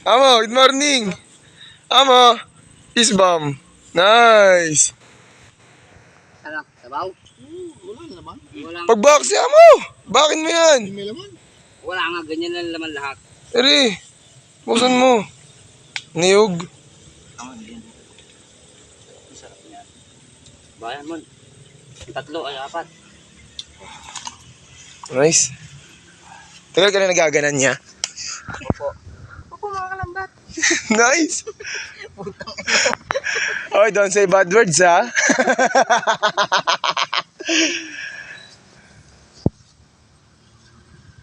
Amo, good morning. Amo, peace bomb. Nice. Ano, sabaw? Wala naman. Walang, Pagbaksi, amo. Bakit mo yan? Hindi may laman. wala nga, ganyan lang laman lahat. Eri, buksan mo. Niyog. Tama, ganyan. Masarap yan. Bayan mo. Tatlo ay apat. Nice. Tagal ka na nagaganan niya. Opo. Opo, mga kalambat. Nice. Oy, don't say bad words, ha?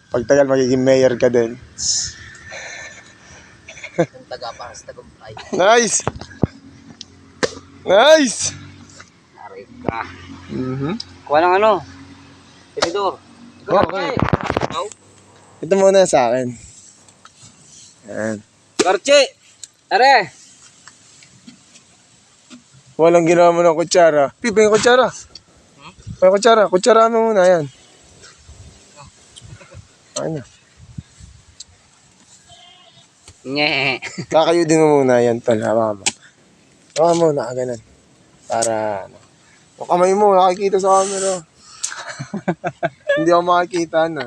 Pagtagal magiging mayor ka din. Yung taga para sa tagumpay. Nice. Nice. Aray ka. Mhm. Kuha ng ano? Tinidor. Okay. Sabaw. Ito muna sa akin. Yan. Karche! Are! Walang ginawa mo ng kutsara. Pipa yung kutsara. Yung kutsara. Kutsara mo muna, yan. Ano? Nye. Kakayudin mo muna, yan tol. Hawa mo. Hawa mo, nakaganan. Para, ano. O kamay mo, nakikita sa camera. Hindi ako makikita na.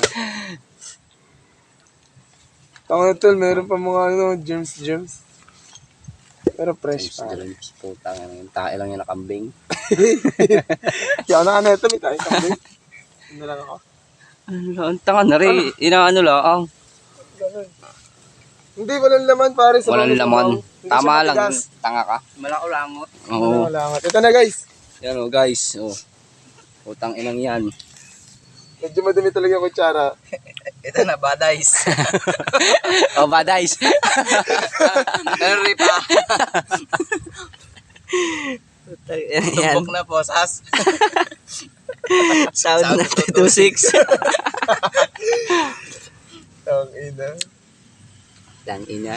Tango tol, meron pa mga ano, germs. Pero fresh pa. Putang yung tae lang yung nakambing. Kaya na ito, may tayo kami. Ano lang ako? Ang tanga na rin. Inaano lang. Ganun. Hindi, walang laman pare sa Walang mga laman. sabaw. Hindi Tama siya lang. matigas. Tanga ka. Malaulangot. Wala, Oo. wala nga. Ito na guys. Yan o guys. Oh. Putang inang yan. Medyo madumi talaga yung kutsara. Ito na, badays. Oh, badays. Henry pa. Yan. Tumbok na po, sas. Sound na 2-6. Tawag ina. Tang ina.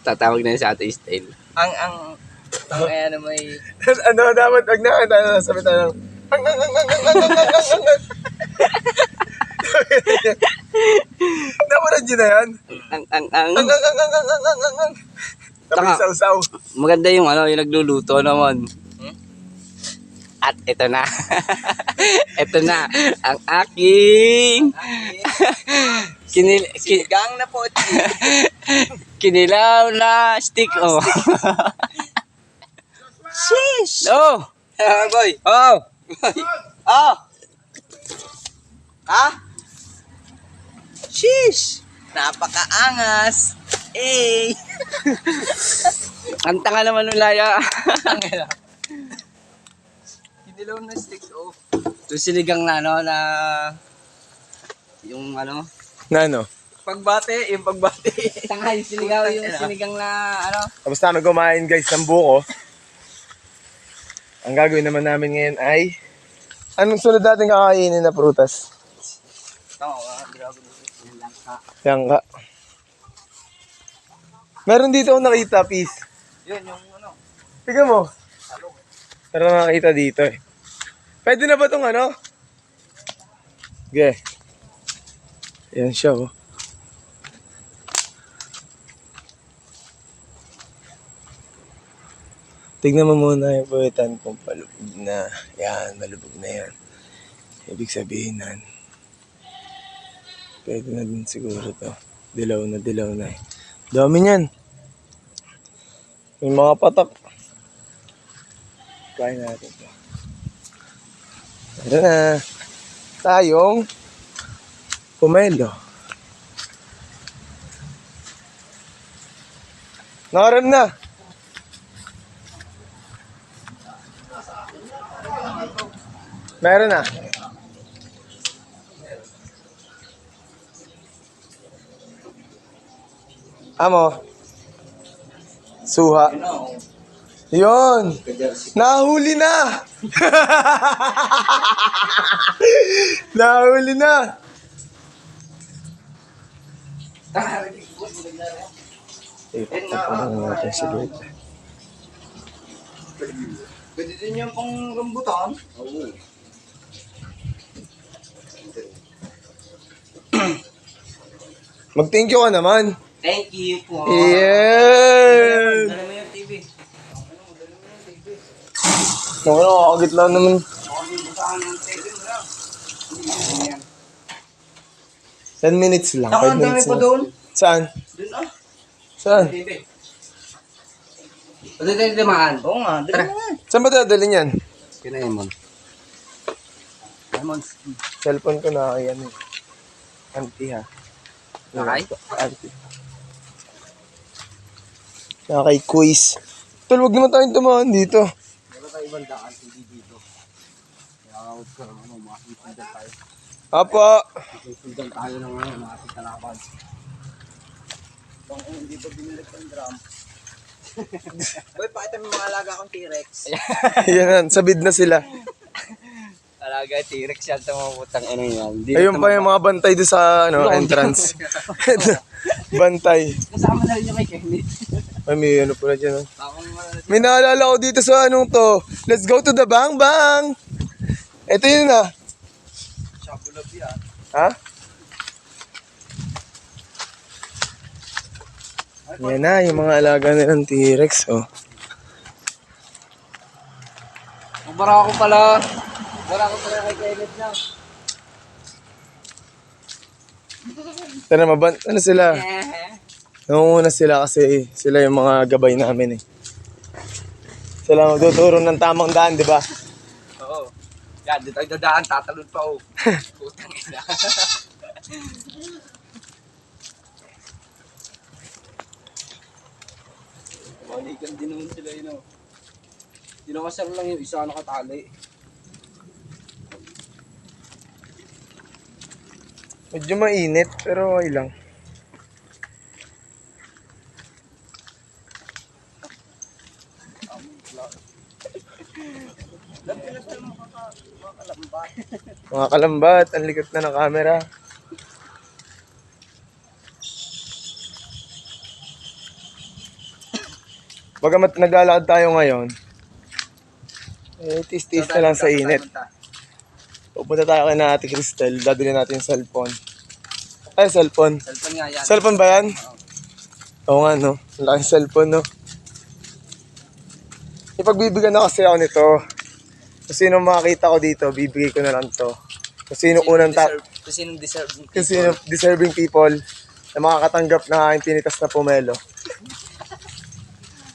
Tatawag na sa ating style. Ang ano mo ay... Ano, dapat wag na tayo sabi tayo ng Napunod yun na yan? Tapos Taka. sausaw. Maganda yung ano, yung nagluluto naman. At ito na. Ito na ang aking Gang na po. kinilaw na stick. Oh. Sheesh. Oh. Boy. Oh. Oh. Ha? Sheesh. Napakaangas. Eh. Ang tanga naman ng laya. Kinilaw na stick off. Yung sinigang na ano na yung ano. Na ano? Pagbate, yung pagbate. Tanga yung sinigang na ano. Tapos namin kumain guys ng buko. Ang gagawin naman namin ngayon ay anong sunod natin kakainin na prutas? Tama ka, grabe. Yan ka. Meron dito ako nakita, peace. Yun, yung ano. Tignan mo. Meron nakakita dito eh. Pwede na ba itong ano? Okay. Yan siya oh. Tignan mo muna yung puwitan kung palubog na. Yan, malubog na yan. Ibig sabihin nan. Pwede na din siguro to. Dilaw na eh. Dami niyan. May mga patak. Kain natin to. Meron na tayong pomelo. Nakaram na. Meron na. Amo. Suha. Yun. Nahuli na. Nahuli na. Ipagpapalang natin si Lord. Pwede din yung pang rambutan. Mag-thank you ka naman. Thank you po. Yeah! Dala mo yung TV. Naku, nakakagit lang naman. Saan ang TV mo lang? Hindi yan. 10 minutes lang. Ako, 5 ang dami minutes pa lang. doon. Saan? Doon ah. Saan? TV. Pwede tayo dumaan. Oo nga, dala mo nga. Saan ba dadalhin yan? Kinaimon. Lemon. Cellphone ko na yan eh. Auntie ha. Nakay? Auntie. Nakay quiz. Tol, wag naman tayong tumahan dito. Wala tayo ibang daan, hindi dito. Kaya huwag ka, makasipundan tayo. Apa. Makasipundan tayo ng mga ating kalaban. Bang hindi pa binilit ng drum. Boy, pakita mo mga alaga kong T-Rex. Yan, sabid na sila. Talaga, T-Rex yan, tumaputang ano yan. Ayun pa yung mga bantay doon sa entrance. Bantay. Kasama na rin yung kay Kenneth. Ay, may ano pala dyan. Oh. Akong May naalala ko dito sa anong to. Let's go to the bang bang. Ito yun ah. Shabulab yan. Ha? Yan na, yung mga alaga nilang T-Rex. Oh. Bara ko pala. Bara ko pala kay Kenneth na. Tara, ano sila? Nangunguna sila kasi sila yung mga gabay namin eh. Sila magtuturo ng tamang daan, di ba? Oo. Yan, dito tayo dadaan, tatalon pa oh. Putang ina. Balikan din naman sila yun oh. Dinakasar lang yung isa nakatali. Medyo mainit, pero okay lang. Mga kalambat, ang likat na ng camera. Bagamat naglalakad tayo ngayon, tis-tis na lang sa init. Pupunta tayo kay na Ate Cristel, dadali natin yung cellphone. Ay, cellphone. Cellphone nga yan. Cellphone ba yan? Oo nga, no? Ang laking cellphone, no? Ipagbibigyan na kasi ako nito. Kung sino makakita ko dito, bibigay ko na lang to. Kung sino unang Kung sinong deserving people. kung sino deserving people na makakatanggap ng aking pinitas na pomelo.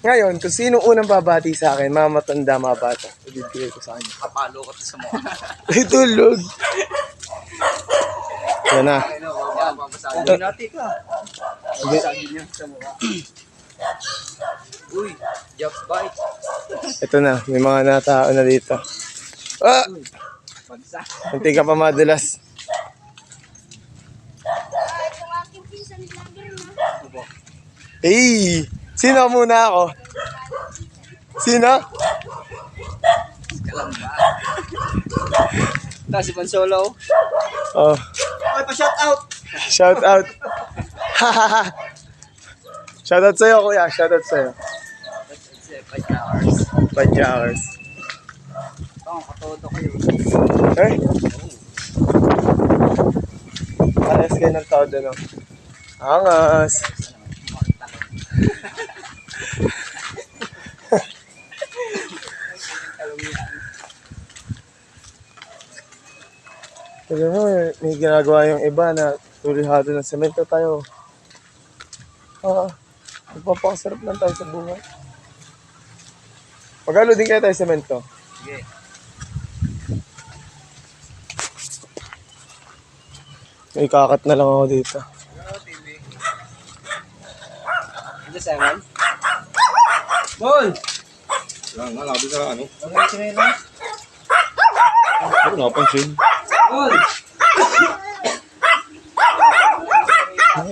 Ngayon, kung sino unang babati sa akin, mga matanda, mga bata, ibibigay ko sa kanya. Kapalo ko to sa mukha. Ay, tulog! Yan na. Ano, babasagin. Hindi natin ka. Babasagin niya sa mukha. Uy, Jeff Bite. Ito na, may mga natao na dito. Ah! Pagsa. Hindi ka pa madulas. Hey! Sino muna ako? Sino? Kalamba. Tapos si Pansolo. Oh, Ay, pa-shout out! shout out. Shout out sa'yo, kuya. Shout out sa'yo. That's 5 hours. 5 hours. Ang katodo kayo. Eh? Parehas kayo ng todo, no? Angas. Kasi mo, may ginagawa yung iba na tulihado ng semento tayo. Nagpapakasarap lang tayo sa buhay. Magalo din kaya tayo semento. Sige. May kakat na lang ako dito. Ito, Simon. Bol! Lang, labi sa ano? Ang mga chinelas. Ano napansin? Bol!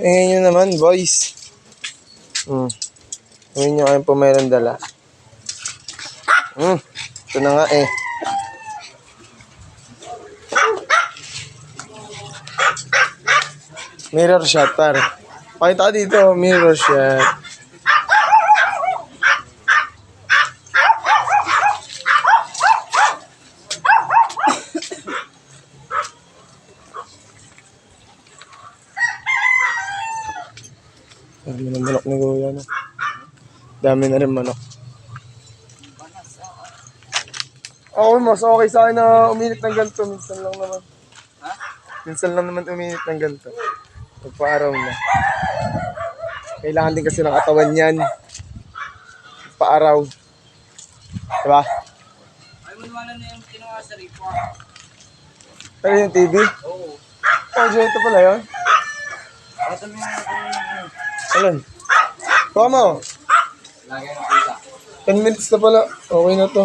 Ngayon nyo naman, boys. Ngayon nyo kayong pumayroong dala. Ito na nga eh. Mirror shot, par. Pakita ka dito, mirror shot. Dami ng manok ni Kuya, no? Dami na rin manok. Ako, mas okay sa akin na uminit ng ganito. Minsan lang naman. Ha? Minsan lang naman uminit ng ganito. Pagpa-araw na. Kailangan din kasi ng katawan yan. Pagpa-araw. Diba? Ay, maniwala na yung kinuha sa ripo. Pero yung TV? Oo. Oh, ito pala yun. Ito mo yung Alan? Kuha mo. lagay ng pizza. 10 minutes na pala. Okay na to.